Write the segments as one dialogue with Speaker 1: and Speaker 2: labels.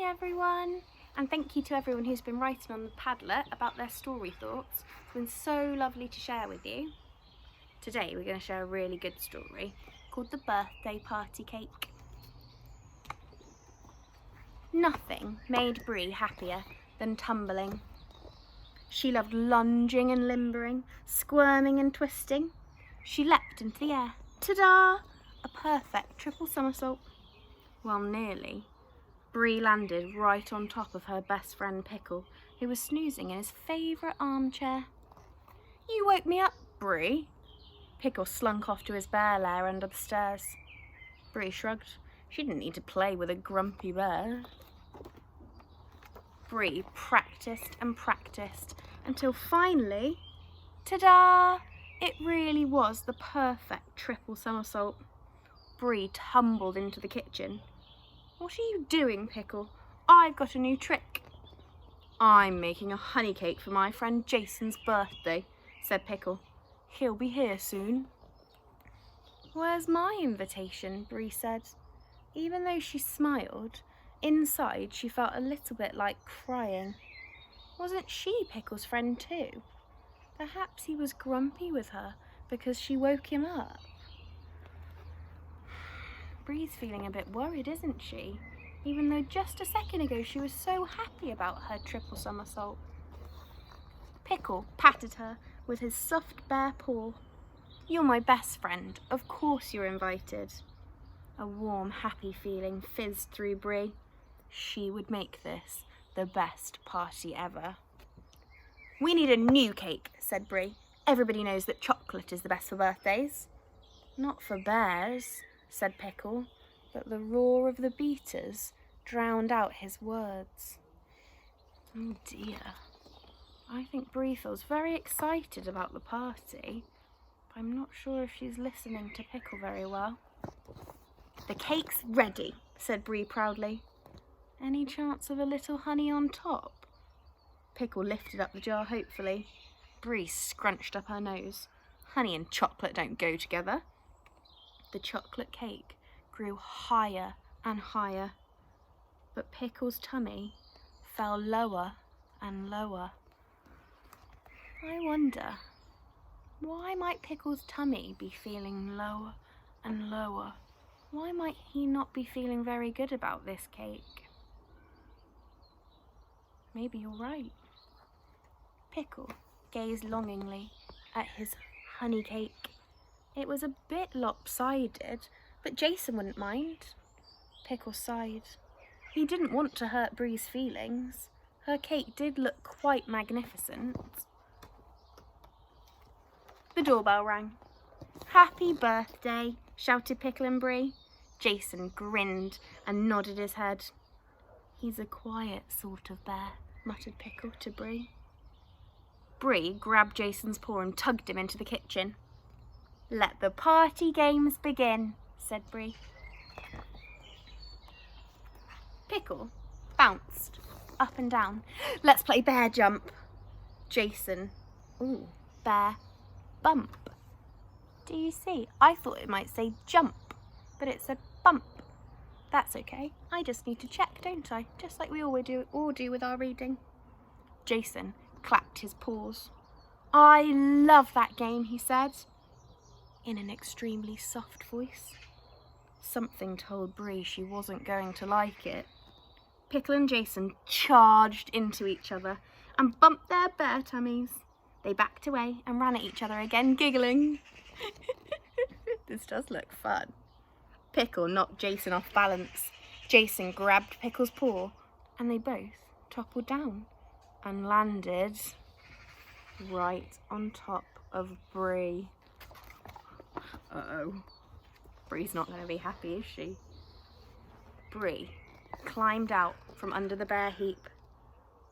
Speaker 1: Hi everyone, and thank you to everyone who's been writing on the Padlet about their story thoughts. It's been so lovely to share with you. Today we're going to share a really good story called The Birthday Party Cake. Nothing made Brie happier than tumbling. She loved lunging and limbering, squirming and twisting. She leapt into the air, ta-da! A perfect triple somersault. Well, nearly. Brie landed right on top of her best friend Pickle, who was snoozing in his favourite armchair. "You woke me up, Brie." Pickle slunk off to his bear lair under the stairs. Brie shrugged. She didn't need to play with a grumpy bear. Brie practised and practised until finally, ta-da! It really was the perfect triple somersault. Brie tumbled into the kitchen. "What are you doing, Pickle? I've got a new trick." "I'm making a honey cake for my friend Jason's birthday," said Pickle. "He'll be here soon." "Where's my invitation?" Brie said. Even though she smiled, inside she felt a little bit like crying. Wasn't she Pickle's friend too? Perhaps he was grumpy with her because she woke him up. Brie's feeling a bit worried, isn't she? Even though just a second ago she was so happy about her triple somersault. Pickle patted her with his soft bare paw. "You're my best friend. Of course you're invited." A warm, happy feeling fizzed through Brie. She would make this the best party ever. "We need a new cake," said Brie. "Everybody knows that chocolate is the best for birthdays." "Not for bears," said Pickle, but the roar of the beaters drowned out his words. Oh dear. I think Brie feels very excited about the party, but I'm not sure if she's listening to Pickle very well. "The cake's ready," said Brie proudly. "Any chance of a little honey on top?" Pickle lifted up the jar hopefully. Brie scrunched up her nose. Honey and chocolate don't go together. The chocolate cake grew higher and higher, but Pickle's tummy fell lower and lower. I wonder, why might Pickle's tummy be feeling lower and lower? Why might he not be feeling very good about this cake? Maybe you're right. Pickle gazed longingly at his honey cake. It was a bit lopsided, but Jason wouldn't mind. Pickle sighed. He didn't want to hurt Brie's feelings. Her cake did look quite magnificent. The doorbell rang. "Happy birthday," shouted Pickle and Brie. Jason grinned and nodded his head. "He's a quiet sort of bear," muttered Pickle to Brie. Brie grabbed Jason's paw and tugged him into the kitchen. "Let the party games begin," said Brie. Pickle bounced up and down. "Let's play bear jump." Jason, bear bump. Do you see? I thought it might say jump, but it said bump. That's okay. I just need to check, don't I? Just like we all do with our reading. Jason clapped his paws. "I love that game," he said, in an extremely soft voice. Something told Brie she wasn't going to like it. Pickle and Jason charged into each other and bumped their bear tummies. They backed away and ran at each other again, giggling. This does look fun. Pickle knocked Jason off balance. Jason grabbed Pickle's paw and they both toppled down and landed right on top of Brie. Uh-oh. Brie's not going to be happy, is she? Brie climbed out from under the bear heap.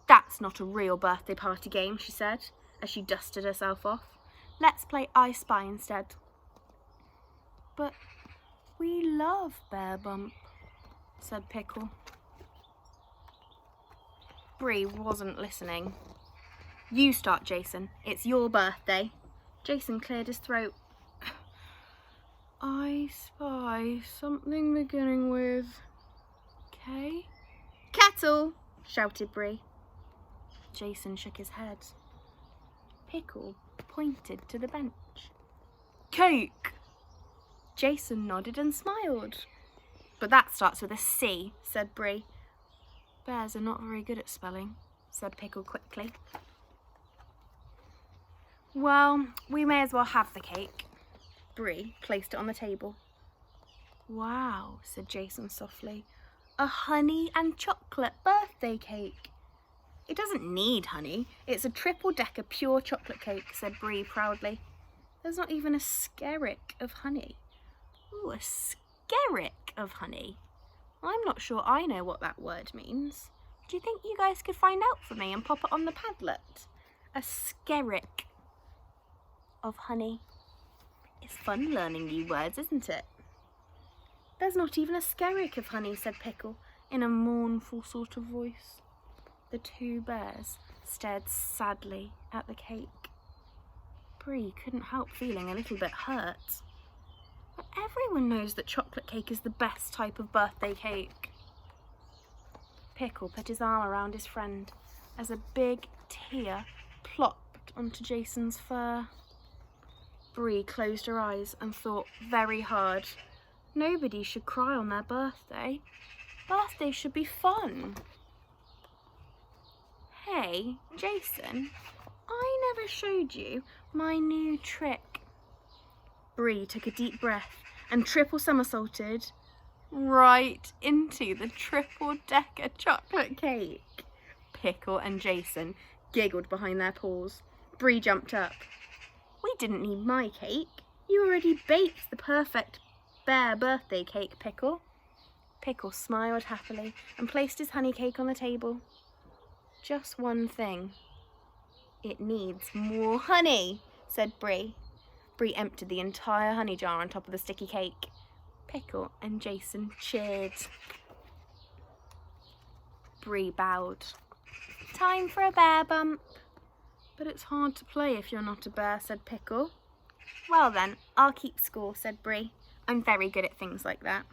Speaker 1: "That's not a real birthday party game," she said as she dusted herself off. "Let's play I Spy instead." "But we love bear bump," said Pickle. Brie wasn't listening. "You start, Jason. It's your birthday." Jason cleared his throat. "I spy something beginning with K." "Cat little, shouted Brie. Jason shook his head. Pickle pointed to the bench. Cake! Jason nodded and smiled. But that starts with a C, said Brie. Bears are not very good at spelling, said Pickle quickly. Well, we may as well have the cake. Brie placed it on the table. Wow, said Jason softly. A honey and chocolate birthday cake. It doesn't need honey. It's a triple-decker pure chocolate cake, said Brie proudly. There's not even a skerrick of honey. Ooh, a skerrick of honey. I'm not sure I know what that word means. Do you think you guys could find out for me and pop it on the Padlet? A skerrick of honey. It's fun learning new words, isn't it? There's not even a skerrick of honey, said Pickle, in a mournful sort of voice. The two bears stared sadly at the cake. Brie couldn't help feeling a little bit hurt. But everyone knows that chocolate cake is the best type of birthday cake. Pickle put his arm around his friend as a big tear plopped onto Jason's fur. Brie closed her eyes and thought very hard. Nobody should cry on their birthday. Birthdays should be fun. Hey, Jason, I never showed you my new trick. Brie took a deep breath and triple somersaulted right into the triple-decker chocolate cake. Pickle and Jason giggled behind their paws. Brie jumped up. We didn't need my cake. You already baked the perfect bear birthday cake, Pickle. Pickle smiled happily and placed his honey cake on the table. Just one thing. It needs more honey, said Brie. Brie emptied the entire honey jar on top of the sticky cake. Pickle and Jason cheered. Brie bowed. Time for a bear bump. But it's hard to play if you're not a bear, said Pickle. Well then, I'll keep score, said Brie. I'm very good at things like that.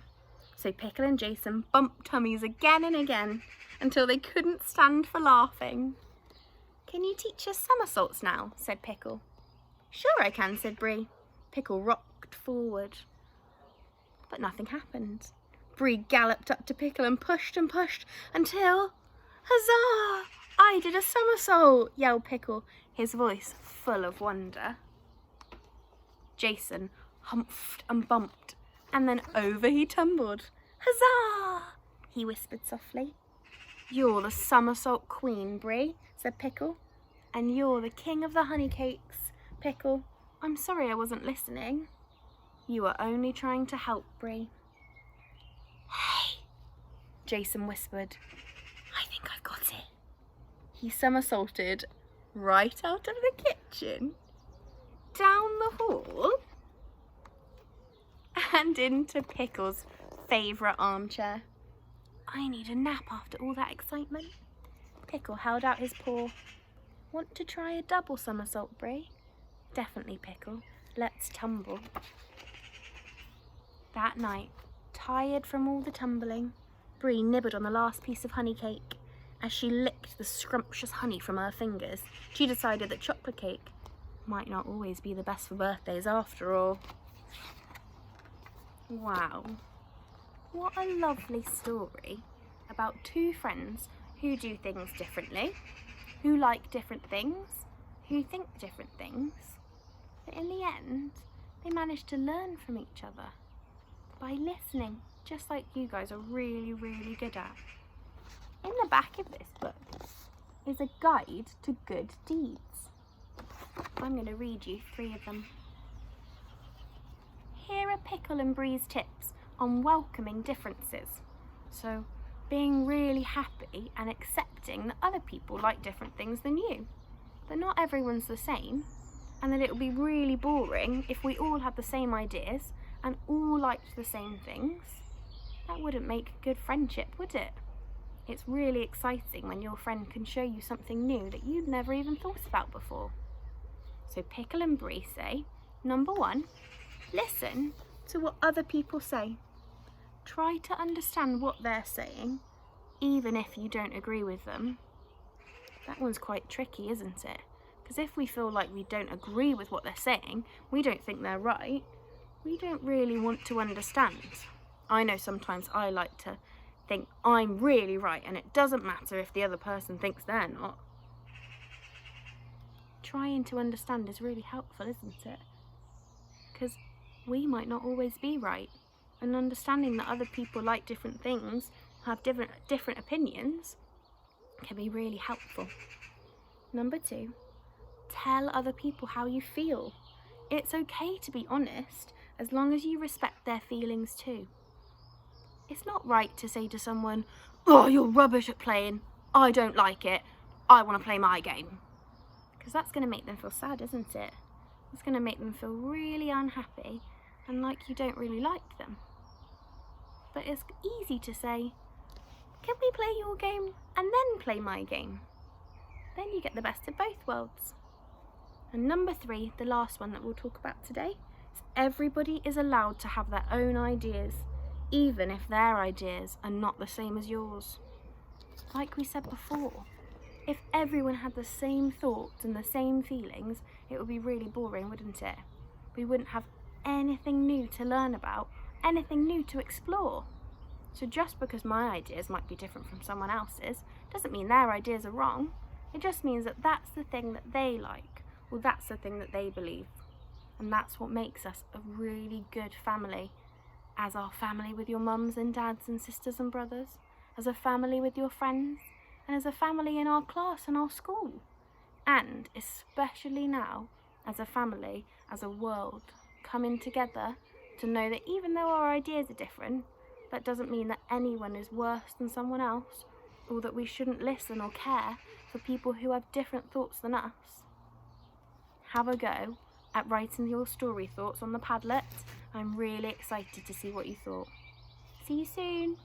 Speaker 1: So Pickle and Jason bumped tummies again and again until they couldn't stand for laughing. Can you teach us somersaults now? Said Pickle. Sure I can, said Brie. Pickle rocked forward. But nothing happened. Brie galloped up to Pickle and pushed until... Huzzah! I did a somersault, yelled Pickle, his voice full of wonder. Jason humphed and bumped, and then over he tumbled. Huzzah! He whispered softly. You're the somersault queen, Brie, said Pickle. And you're the king of the honey cakes, Pickle. I'm sorry I wasn't listening. You were only trying to help, Brie. Hey, Jason whispered. I think I've got it. He somersaulted right out of the kitchen, down the hall, and into Pickle's favourite armchair. I need a nap after all that excitement. Pickle held out his paw. Want to try a double somersault, Brie? Definitely, Pickle. Let's tumble. That night, tired from all the tumbling, Brie nibbled on the last piece of honey cake. As she licked the scrumptious honey from her fingers, she decided that chocolate cake might not always be the best for birthdays after all. Wow, what a lovely story about two friends who do things differently, who like different things, who think different things, but in the end, they manage to learn from each other by listening, just like you guys are really, really good at. In the back of this book is a guide to good deeds. I'm going to read you 3 of them. Here are Pickle and Brie's tips on welcoming differences. So, being really happy and accepting that other people like different things than you. That not everyone's the same, and that it would be really boring if we all had the same ideas and all liked the same things. That wouldn't make a good friendship, would it? It's really exciting when your friend can show you something new that you'd never even thought about before. So Pickle and Brie say, number 1, listen to what other people say. Try to understand what they're saying even if you don't agree with them. That one's quite tricky, isn't it? Because if we feel like we don't agree with what they're saying, we don't think they're right, we don't really want to understand. I know sometimes I like to think I'm really right and it doesn't matter if the other person thinks they're not. Trying to understand is really helpful, isn't it? Because we might not always be right, and understanding that other people like different things, have different opinions, can be really helpful. Number 2, tell other people how you feel. It's okay to be honest as long as you respect their feelings too. It's not right to say to someone, "Oh, you're rubbish at playing. I don't like it. I want to play my game." Because that's going to make them feel sad, isn't it? It's going to make them feel really unhappy and like you don't really like them. But it's easy to say, "Can we play your game and then play my game?" Then you get the best of both worlds. And number 3, the last one that we'll talk about today, is everybody is allowed to have their own ideas, even if their ideas are not the same as yours. Like we said before, if everyone had the same thoughts and the same feelings, it would be really boring, wouldn't it? We wouldn't have anything new to learn about, anything new to explore. So just because my ideas might be different from someone else's, doesn't mean their ideas are wrong. It just means that that's the thing that they like, or that's the thing that they believe. And that's what makes us a really good family. As our family with your mums and dads and sisters and brothers, as a family with your friends, and as a family in our class and our school. And especially now, as a family, as a world, coming together to know that even though our ideas are different, that doesn't mean that anyone is worse than someone else, or that we shouldn't listen or care for people who have different thoughts than us. Have a go at writing your story thoughts on the Padlet. I'm really excited to see what you thought. See you soon.